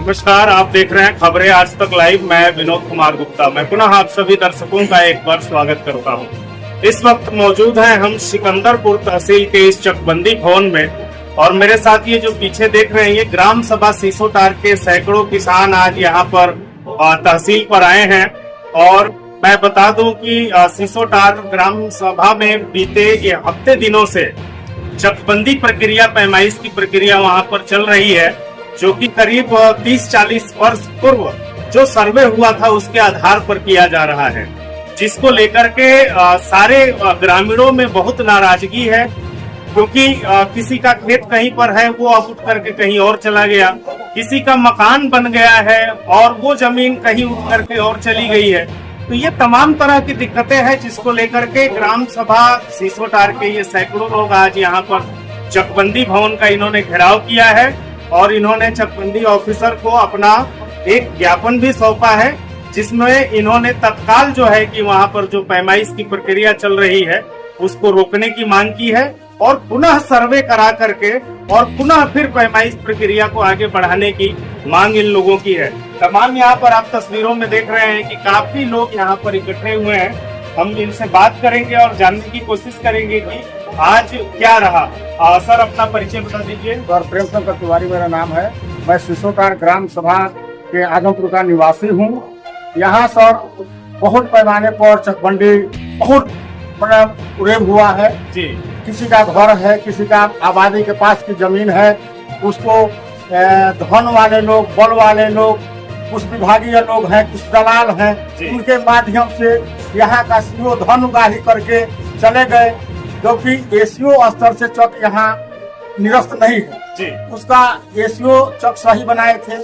नमस्कार, आप देख रहे हैं खबरें आज तक लाइव। मैं विनोद कुमार गुप्ता। मैं पुनः आप सभी दर्शकों का एक बार स्वागत करता हूं। इस वक्त मौजूद हैं हम सिकंदरपुर तहसील के इस चकबंदी भवन में, और मेरे साथ ये जो पीछे देख रहे हैं ये ग्राम सभा सीसोटार के सैकड़ों किसान आज यहाँ पर तहसील पर आए हैं। और मैं बता दूं कि सीसोटार ग्राम सभा में बीते ये हफ्ते दिनों से चकबंदी प्रक्रिया, पैमाइश की प्रक्रिया वहां पर चल रही है, जो कि करीब 30-40 वर्ष पूर्व जो सर्वे हुआ था उसके आधार पर किया जा रहा है, जिसको लेकर के सारे ग्रामीणों में बहुत नाराजगी है। क्योंकि किसी का खेत कहीं पर है, वो अब उठ करके कहीं और चला गया, किसी का मकान बन गया है और वो जमीन कहीं उठ करके और चली गई है। तो ये तमाम तरह की दिक्कतें हैं, जिसको लेकर के ग्राम सभा सीसोटार के ये सैकड़ों लोग आज यहाँ पर चकबंदी भवन का इन्होंने घेराव किया है और इन्होंने चकबंदी ऑफिसर को अपना एक ज्ञापन भी सौंपा है, जिसमें इन्होंने तत्काल जो है कि वहां पर जो पैमाइश की प्रक्रिया चल रही है उसको रोकने की मांग की है और पुनः सर्वे करा करके और पुनः फिर पैमाइश प्रक्रिया को आगे बढ़ाने की मांग इन लोगों की है। तमाम यहाँ पर आप तस्वीरों में देख रहे हैं कि काफी लोग यहाँ पर इकट्ठे हुए हैं। हम इनसे बात करेंगे और जानने की कोशिश करेंगे कि आज क्या रहा। सर, अपना परिचय बता दीजिए। सर, प्रेम शंकर तिवारी मेरा नाम है। मैं सीसोटार ग्राम सभा के आजमपुर का निवासी हूँ। यहाँ सर बहुत पैमाने पर चकबंदी बहुत बड़ा उड़ेब हुआ है जी। किसी का घर है, किसी का आबादी के पास की जमीन है, उसको धन वाले लोग, बल वाले लोग, कुछ विभागीय लोग हैं, कुछ दलाल हैं, उनके माध्यम से यहाँ का सीओ धन उगाही करके चले गए, क्योंकि एसीओ स्तर से चक यहाँ निरस्त नहीं है जी। उसका एसीओ चक सही बनाए थे,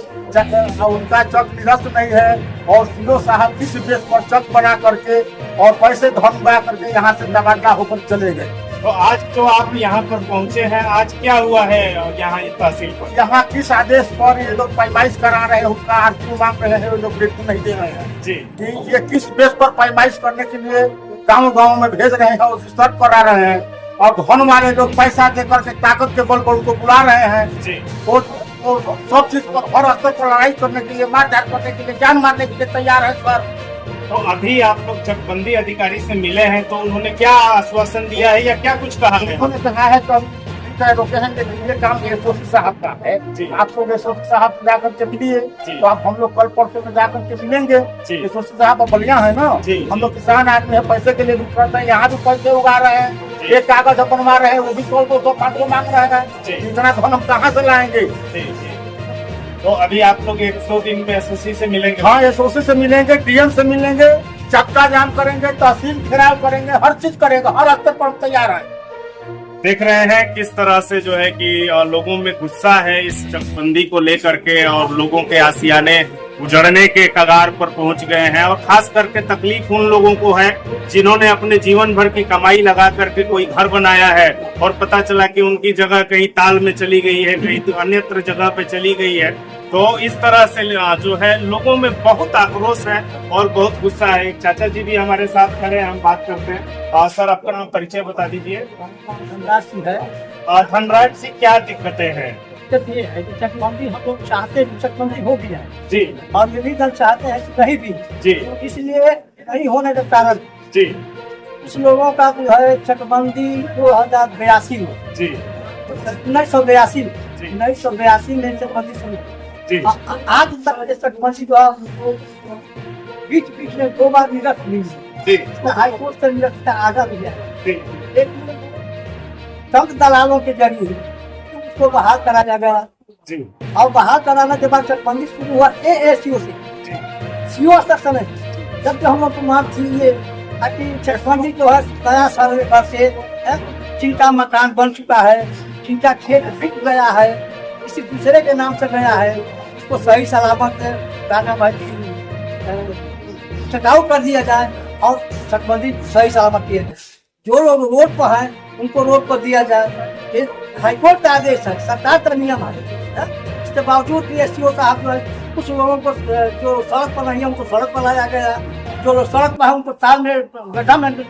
उनका चक निरस्त नहीं है और सीओ साहब किस बेस पर चक बना करके और पैसे धन उगा करके यहाँ से तबादला होकर चले गए। तो आज जो आप यहाँ पर पहुँचे हैं, आज क्या हुआ है यहाँ तहसील पर? यहाँ किस आदेश पर ये लोग पैमाइश करा रहे हैं, उसका आरटीओ मांग रहे हैं, वो लोग बिल्कुल नहीं दे रहे हैं जी। कि ये किस बेस पर पैमाइश करने के लिए गाँव में भेज रहे हैं और सर्च करा रहे हैं, और धन वाले लोग पैसा देकर के ताकत के बल पर उनको बुला रहे हैं जी। वो सब चीज पर हर स्तर पर लड़ाई करने के लिए, मारधाड़ करने के लिए, जान मारने के लिए तैयार है सर। तो अभी आप लोग चकबंदी अधिकारी से मिले हैं, तो उन्होंने क्या आश्वासन दिया है या क्या कुछ कहा है? उन्होंने कहा है तो रोके हैं, लेकिन ये काम एसओसी साहब का है जी। आप लोग एसओसी साहब से जाकर के मिलिए, तो आप हम लोग कल परसों में जाकर के मिलेंगे। एसओसी साहब बलिया है ना, हम लोग किसान आदमी है, पैसे के लिए रुक रहे हैं, यहाँ भी पैसे उगा रहे हैं, एक कागज बनवा रहे हैं, वो भी 100-200 मांग रहे हैं, इतना धन हम कहाँ से लाएंगे? तो अभी आप लोग 100 दिन में एसओसी से मिलेंगे? हाँ, एसओसी से मिलेंगे, डीएम से मिलेंगे, चक्का जाम करेंगे, तहसील घेराव करेंगे, हर चीज करेंगे, हर स्तर पर तैयार है। देख रहे हैं किस तरह से जो है कि लोगों में गुस्सा है इस चकबंदी को लेकर के, और लोगों के आसियाने उजड़ने के कगार पर पहुंच गए हैं। और खास करके तकलीफ उन लोगों को है जिन्होंने अपने जीवन भर की कमाई लगा करके कोई घर बनाया है और पता चला कि उनकी जगह कहीं ताल में चली गई है, कहीं तो अन्यत्र जगह पे चली गई है। तो इस तरह से जो है लोगों में बहुत आक्रोश है और बहुत गुस्सा है। एक चाचा जी भी हमारे साथ खड़े हैं, हम बात करते हैं। सर, अपना परिचय बता दीजिए। धनराज सिंह है। धनराज सिंह, क्या दिक्कतें हैं? ये है कि चकबंदी हम लोग चाहते हैं, चकबंदी हो गया जी, और विरोधी दल चाहते हैं कि नहीं भी जी, इसलिए नहीं होने के कारण जी, कुछ लोगों का जो है चकबंदी 2082 में जी, 1982 में चकबंदी शुरू जी। आज तक चकबंदी जो बीच में 2 बार निरस्त हुई जी, हाईकोर्ट से निरस्त आजा दिया जी, चंद दलालों के जरिए उसको बहाल करा जाएगा जी, और बहाल कराने के बाद चकबंदी शुरू हुआ एएसीओ से सीओ स्तर से नहीं। जब हम लोग को मांग थी ये कि चकबंदी जो है नया सर्वे से जिनका मकान बन चुका है, जिनका खेत बिक गया है, किसी दूसरे के नाम से गया है, उसको सही सलामत चटाव कर दिया जाए और चकबंदी सही सलामत किया जाए। जो लोग रोड पर हैं उनको रोड पर दिया जाए। हाईकोर्ट का आदेश है, सरकार का नियम है। इसके बावजूद भी एससीओ साहब जो है कुछ लोगों को जो सड़क पर नहीं है उनको सड़क पर लाया गया, जो लोग सड़क पर है उनको ताल में गड्ढा में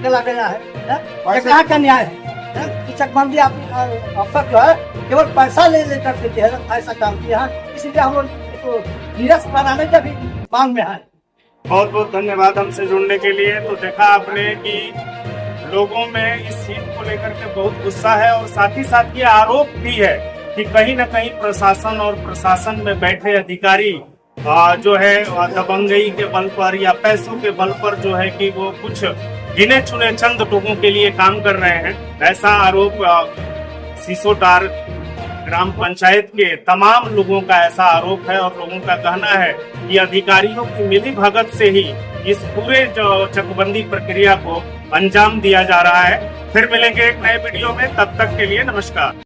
चला गया है। यहाँ का न्याय है? चकबंदी अफसर जो है केवल पैसा ले लेकर के ऐसा काम किया है। इसलिए हम लोग को निरस्त बनाने का भी मांग में है। बहुत बहुत धन्यवाद हमसे जुड़ने के लिए। तो देखा आपने कि लोगों में इस सीट को लेकर के बहुत गुस्सा है और साथ ही साथ ये आरोप भी है कि कहीं न कहीं प्रशासन और प्रशासन में बैठे अधिकारी जो है दबंगई के बल पर या पैसों के बल पर जो है कि वो कुछ गिने चुने चंद लोगों के लिए काम कर रहे हैं। ऐसा आरोप सिसोटार ग्राम पंचायत के तमाम लोगों का ऐसा आरोप है और लोगों का कहना है कि अधिकारियों की मिली भगत से ही इस पूरे जो चकबंदी प्रक्रिया को अंजाम दिया जा रहा है। फिर मिलेंगे एक नए वीडियो में, तब तक के लिए नमस्कार।